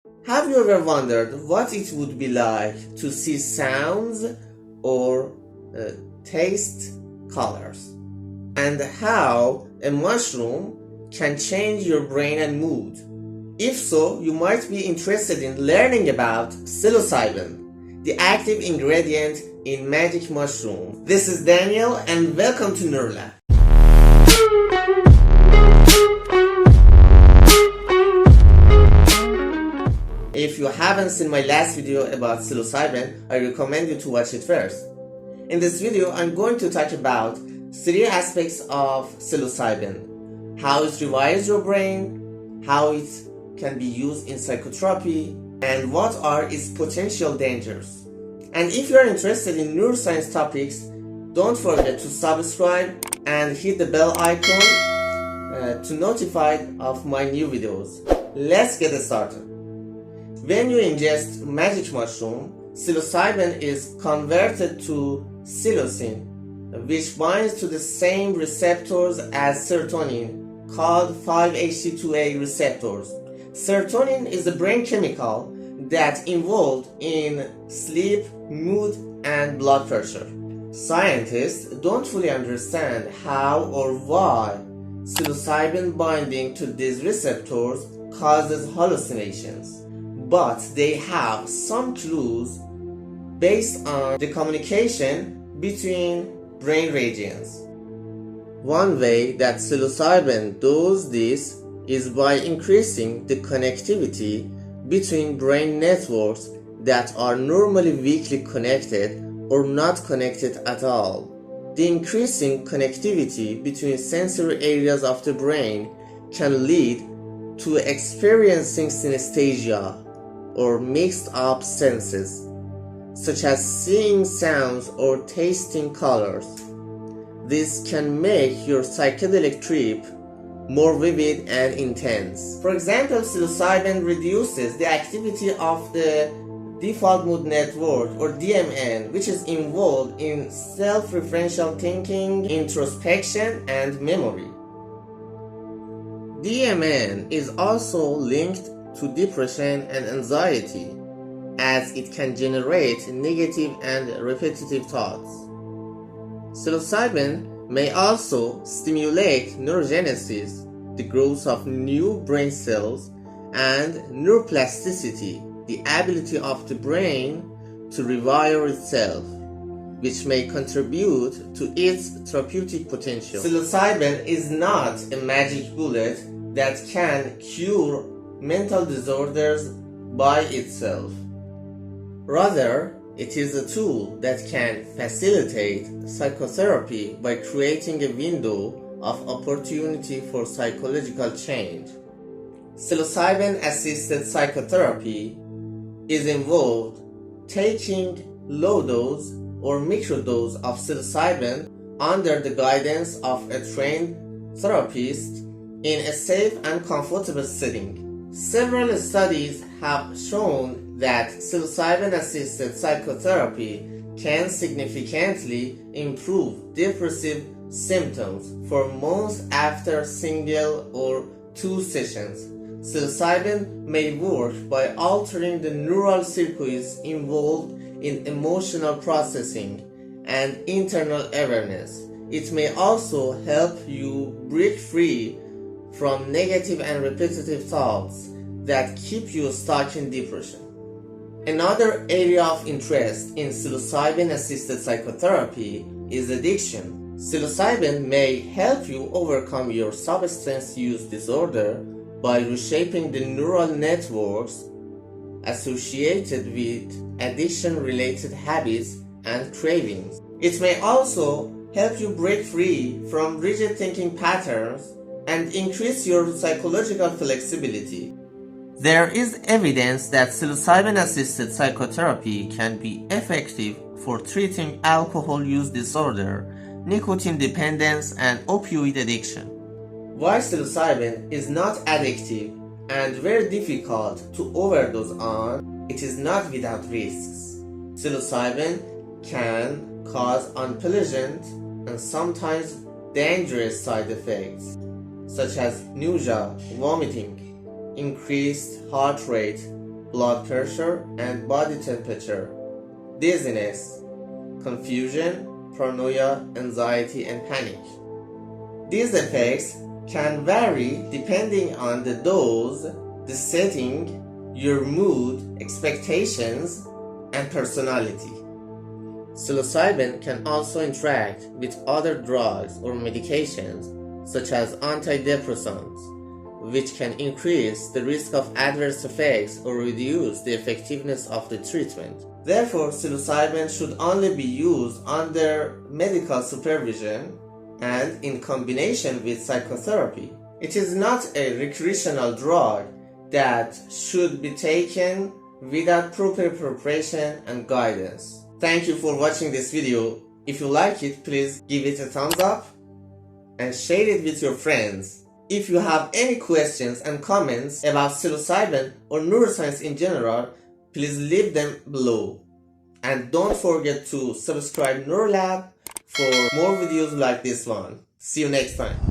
Have you ever wondered what it would be like to see sounds or taste colors? And how a mushroom can change your brain and mood? If so, you might be interested in learning about psilocybin, the active ingredient in magic mushroom. This is Daniel and welcome to Neurolab. If you haven't seen my last video about psilocybin, I recommend you to watch it first. In this video, I'm going to talk about 3 aspects of psilocybin: how it rewires your brain, how it can be used in psychotherapy, and what are its potential dangers. And if you are interested in neuroscience topics, don't forget to subscribe and hit the bell icon to notify of my new videos. Let's get started. When you ingest magic mushroom, psilocybin is converted to psilocin, which binds to the same receptors as serotonin, called 5-HT2A receptors. Serotonin is a brain chemical that's involved in sleep, mood, and blood pressure. Scientists don't fully understand how or why psilocybin binding to these receptors causes hallucinations, but they have some clues based on the communication between brain regions. One way that psilocybin does this is by increasing the connectivity between brain networks that are normally weakly connected or not connected at all. The increasing connectivity between sensory areas of the brain can lead to experiencing synesthesia, or mixed up senses, such as seeing sounds or tasting colors. This can make your psychedelic trip more vivid and intense. For example, psilocybin reduces the activity of the default mood network, or DMN, which is involved in self-referential thinking, introspection, and memory. DMN is also linked to depression and anxiety, as it can generate negative and repetitive thoughts. Psilocybin may also stimulate neurogenesis, the growth of new brain cells, and neuroplasticity, the ability of the brain to rewire itself, which may contribute to its therapeutic potential. Psilocybin is not a magic bullet that can cure mental disorders by itself. Rather, it is a tool that can facilitate psychotherapy by creating a window of opportunity for psychological change. Psilocybin-assisted psychotherapy is involved taking low dose or microdose of psilocybin under the guidance of a trained therapist in a safe and comfortable setting. Several studies have shown that psilocybin-assisted psychotherapy can significantly improve depressive symptoms for months after single or 2 sessions. Psilocybin may work by altering the neural circuits involved in emotional processing and internal awareness. It may also help you break free from negative and repetitive thoughts that keep you stuck in depression. Another area of interest in psilocybin-assisted psychotherapy is addiction. Psilocybin may help you overcome your substance use disorder by reshaping the neural networks associated with addiction-related habits and cravings. It may also help you break free from rigid thinking patterns and increase your psychological flexibility. There is evidence that psilocybin-assisted psychotherapy can be effective for treating alcohol use disorder, nicotine dependence, and opioid addiction. While psilocybin is not addictive and very difficult to overdose on, it is not without risks. Psilocybin can cause unpleasant and sometimes dangerous side effects, such as nausea, vomiting, increased heart rate, blood pressure and body temperature, dizziness, confusion, paranoia, anxiety, and panic. These effects can vary depending on the dose, the setting, your mood, expectations, and personality. Psilocybin can also interact with other drugs or medications such as antidepressants, which can increase the risk of adverse effects or reduce the effectiveness of the treatment. Therefore, psilocybin should only be used under medical supervision and in combination with psychotherapy. It is not a recreational drug that should be taken without proper preparation and guidance. Thank you for watching this video. If you like it, please give it a thumbs up and share it with your friends. If you have any questions and comments about psilocybin or neuroscience in general, please leave them below. And don't forget to subscribe NeuroLab for more videos like this one. See you next time.